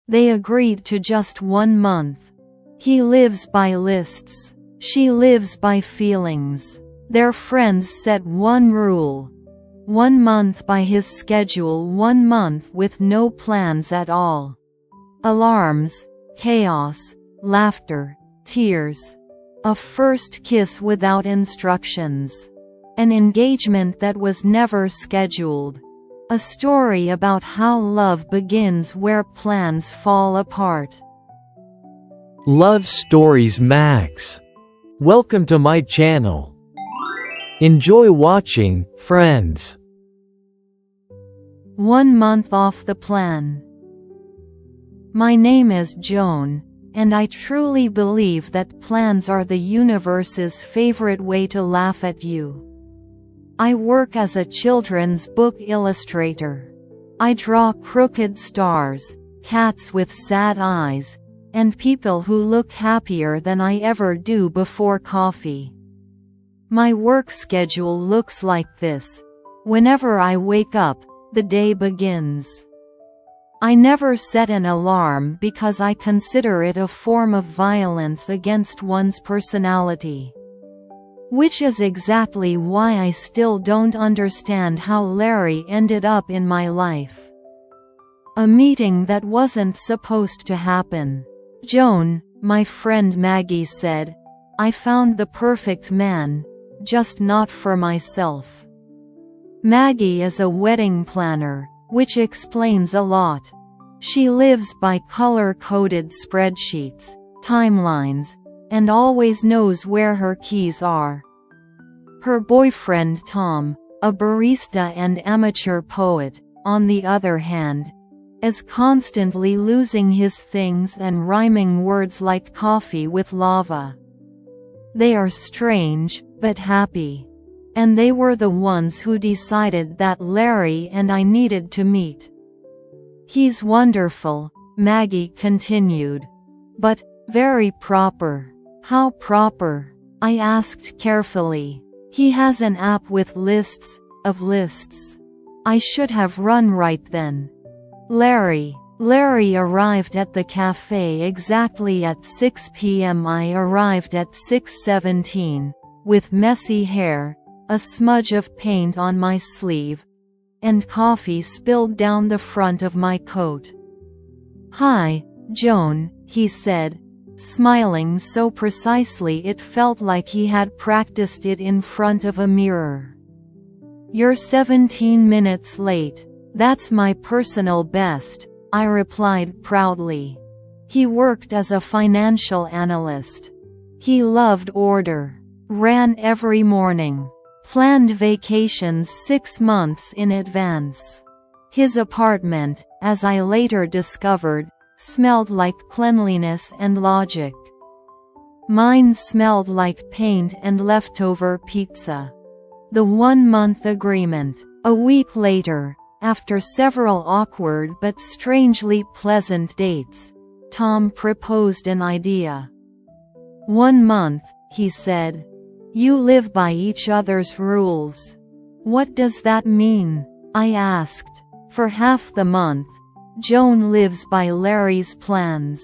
They agreed to just 1 month. He lives by lists. She lives by feelings. Their friends set one rule. 1 month by his schedule, 1 month with no plans at all. Alarms, chaos, laughter, tears. A first kiss without instructions. An engagement that was never scheduled. A story about how love begins where plans fall apart. Love Stories Max. Welcome to my channel. Enjoy watching, friends. 1 month off the plan. My name is Joan, and I truly believe that plans are the universe's favorite way to laugh at you. I work as a children's book illustrator. I draw crooked stars, cats with sad eyes, and people who look happier than I ever do before coffee. My work schedule looks like this. Whenever I wake up, the day begins. I never set an alarm because I consider it a form of violence against one's personality. Which is exactly why I still don't understand how Larry ended up in my life. A meeting that wasn't supposed to happen. "Joan," my friend Maggie said, "I found the perfect man, just not for myself." Maggie is a wedding planner, which explains a lot. She lives by color-coded spreadsheets, timelines, and always knows where her keys are. Her boyfriend Tom, a barista and amateur poet, on the other hand, is constantly losing his things and rhyming words like coffee with lava. They are strange, but happy. And they were the ones who decided that Larry and I needed to meet. "He's wonderful," Maggie continued. "But very proper." "How proper?" I asked carefully. "He has an app with lists of lists." I should have run right then. Larry arrived at the cafe exactly at 6 p.m. I arrived at 6:17, with messy hair, a smudge of paint on my sleeve, and coffee spilled down the front of my coat. "Hi, Joan," he said, smiling so precisely it felt like he had practiced it in front of a mirror. "You're 17 minutes late. That's my personal best," I replied proudly. He worked as a financial analyst. He loved order. Ran every morning. Planned vacations 6 months in advance. His apartment, as I later discovered, smelled like cleanliness and logic. Mine smelled like paint and leftover pizza. The 1-month agreement. A week later, after several awkward but strangely pleasant dates, Tom proposed an idea. "1 month," he said. "You live by each other's rules." "What does that mean?" I asked. "For half the month, Joan lives by Larry's plans."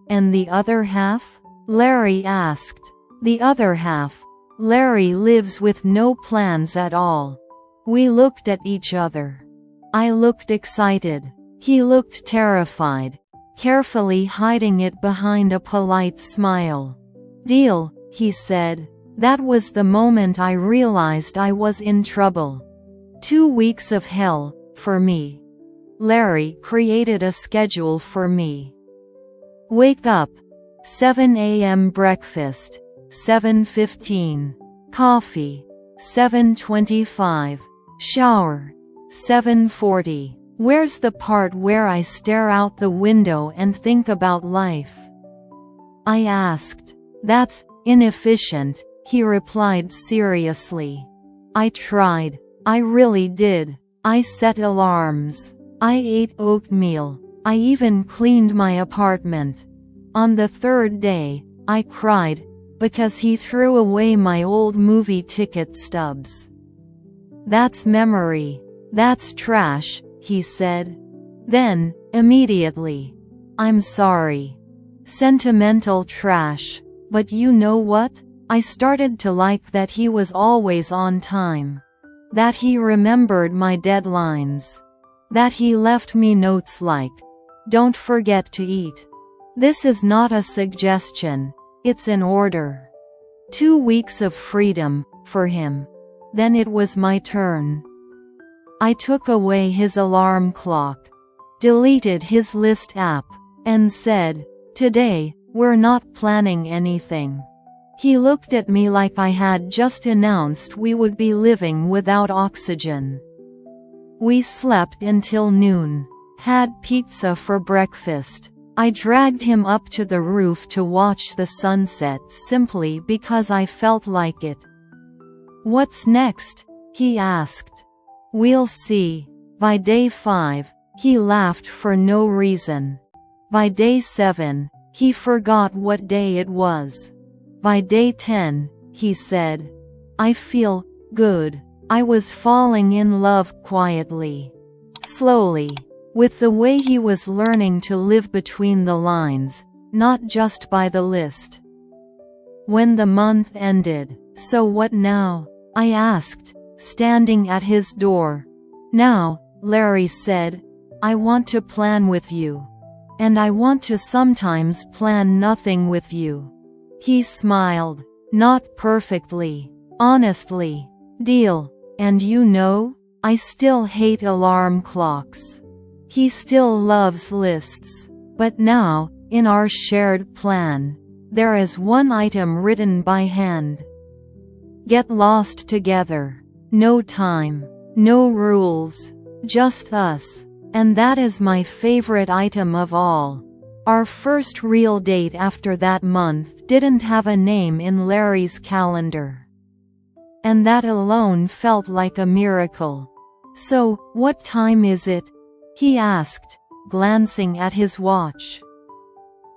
"And the other half?" Larry asked. "The other half, Larry lives with no plans at all." We looked at each other. I looked excited. He looked terrified, carefully hiding it behind a polite smile. "Deal," he said. That was the moment I realized I was in trouble. 2 weeks of hell, for me. Larry created a schedule for me. Wake up. 7 a.m. breakfast. 7:15. Coffee. 7:25. Shower. 7:40. Where's the part where I stare out the window and think about life? I asked. That's inefficient, he replied seriously. I tried. I really did. I set alarms. I ate oatmeal. I even cleaned my apartment. On the 3rd day, I cried, because he threw away my old movie ticket stubs. That's memory. That's trash, he said. Then, immediately, I'm sorry. Sentimental trash. But you know what? I started to like that he was always on time. That he remembered my deadlines. That he left me notes like, "Don't forget to eat." This is not a suggestion, it's an order. 2 weeks of freedom, for him. Then it was my turn. I took away his alarm clock, deleted his list app, and said, "Today, we're not planning anything." He looked at me like I had just announced we would be living without oxygen. We slept until noon, had pizza for breakfast. I dragged him up to the roof to watch the sunset simply because I felt like it. "What's next?" he asked. "We'll see." By day 5, he laughed for no reason. By day 7, he forgot what day it was. By day 10, he said, "I feel good." I was falling in love quietly. Slowly. With the way he was learning to live between the lines, not just by the list. When the month ended, "So what now?" I asked, standing at his door. "Now," Larry said, "I want to plan with you. And I want to sometimes plan nothing with you." He smiled. "Not perfectly. Honestly. Deal. And you know, I still hate alarm clocks." He still loves lists. But now, in our shared plan, there is one item written by hand. Get lost together. No time. No rules. Just us. And that is my favorite item of all. Our first real date after that month didn't have a name in Larry's calendar. And that alone felt like a miracle. "So, what time is it?" he asked, glancing at his watch.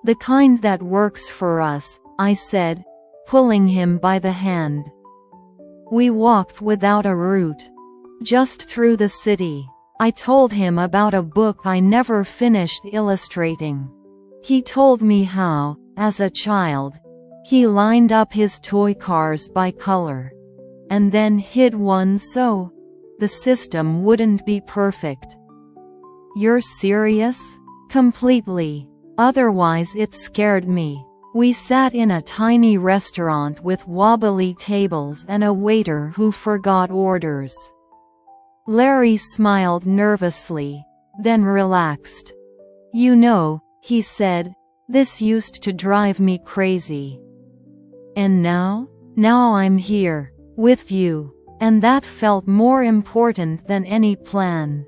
"The kind that works for us," I said, pulling him by the hand. We walked without a route. Just through the city. I told him about a book I never finished illustrating. He told me how, as a child, he lined up his toy cars by color. And then hid one so the system wouldn't be perfect. "You're serious?" "Completely. Otherwise it scared me." We sat in a tiny restaurant with wobbly tables and a waiter who forgot orders. Larry smiled nervously, then relaxed. "You know," he said, "this used to drive me crazy. And now? Now I'm here, with you. And that felt more important than any plan."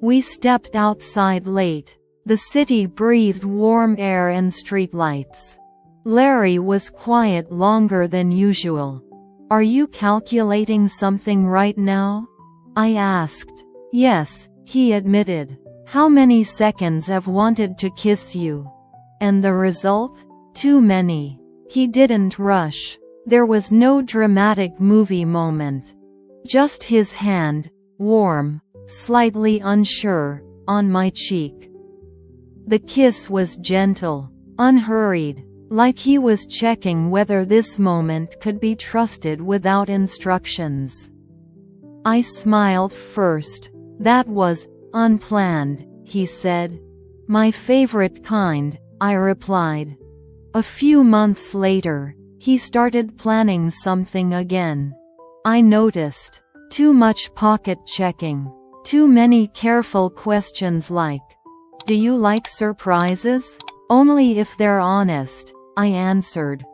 We stepped outside late. The city breathed warm air and streetlights. Larry was quiet longer than usual. "Are you calculating something right now?" I asked. "Yes," he admitted. "How many seconds I've wanted to kiss you. And the result? Too many." He didn't rush. There was no dramatic movie moment. Just his hand, warm, slightly unsure, on my cheek. The kiss was gentle, unhurried, like he was checking whether this moment could be trusted without instructions. I smiled first. "That was unplanned," he said. "My favorite kind," I replied. A few months later, he started planning something again. I noticed. Too much pocket checking. Too many careful questions like, "Do you like surprises?" "Only if they're honest," I answered.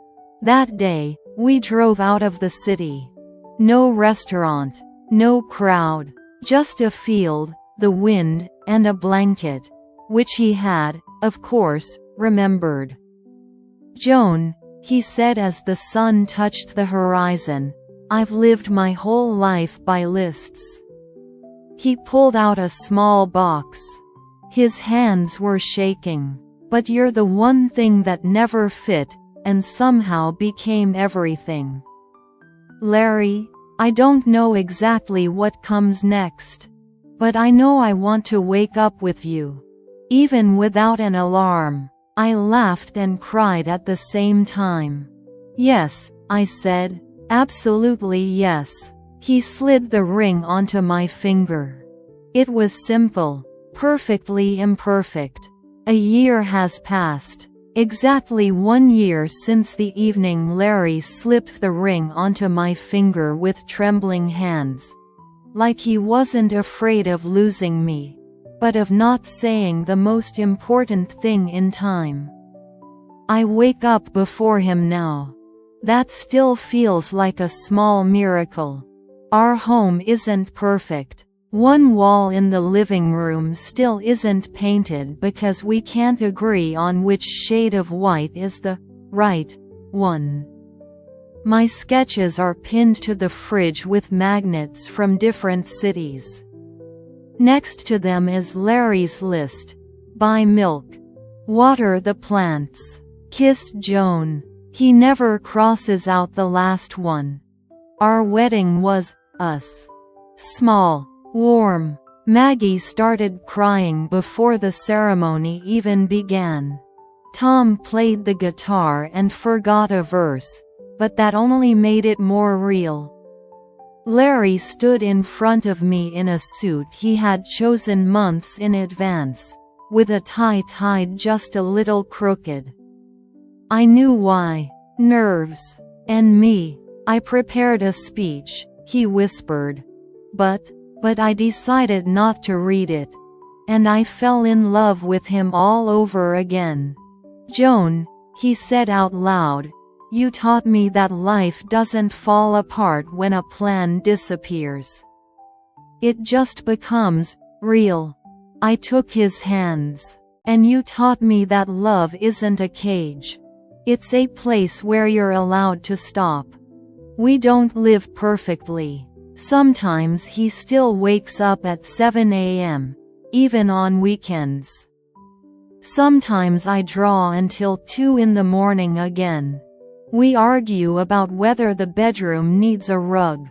That day, we drove out of the city. No restaurant. No crowd. Just a field, the wind, and a blanket. Which he had, of course, remembered. "Joan," he said as the sun touched the horizon, "I've lived my whole life by lists." He pulled out a small box. His hands were shaking. "But you're the one thing that never fit, and somehow became everything." "Larry, I don't know exactly what comes next. But I know I want to wake up with you. Even without an alarm. I laughed and cried at the same time. "Yes," I said. "Absolutely yes." He slid the ring onto my finger. It was simple, perfectly imperfect. A year has passed. Exactly 1 year since the evening Larry slipped the ring onto my finger with trembling hands. Like he wasn't afraid of losing me, but of not saying the most important thing in time. I wake up before him now. That still feels like a small miracle. Our home isn't perfect. One wall in the living room still isn't painted because we can't agree on which shade of white is the right one. My sketches are pinned to the fridge with magnets from different cities. Next to them is Larry's list. Buy milk. Water the plants. Kiss Joan. He never crosses out the last one. Our wedding was us. Small. Warm. Maggie started crying before the ceremony even began. Tom played the guitar and forgot a verse, but that only made it more real. Larry stood in front of me in a suit he had chosen months in advance, with a tie tied just a little crooked. I knew why. Nerves. And me. I prepared a speech, he whispered. But I decided not to read it. And I fell in love with him all over again. "Joan," he said out loud, "you taught me that life doesn't fall apart when a plan disappears. It just becomes real." I took his hands. "And you taught me that love isn't a cage. It's a place where you're allowed to stop." We don't live perfectly. Sometimes he still wakes up at 7 a.m., even on weekends. Sometimes I draw until 2 in the morning again. We argue about whether the bedroom needs a rug.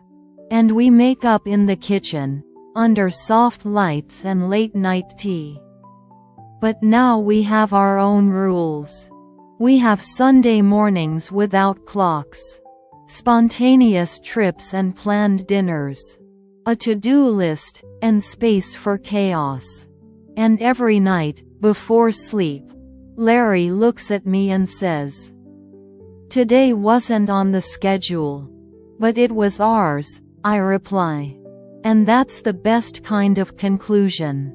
And we make up in the kitchen, under soft lights and late-night tea. But now we have our own rules. We have Sunday mornings without clocks. Spontaneous trips and planned dinners. A to-do list, and space for chaos. And every night, before sleep, Larry looks at me and says, "Today wasn't on the schedule. But it was ours," I reply. And that's the best kind of conclusion.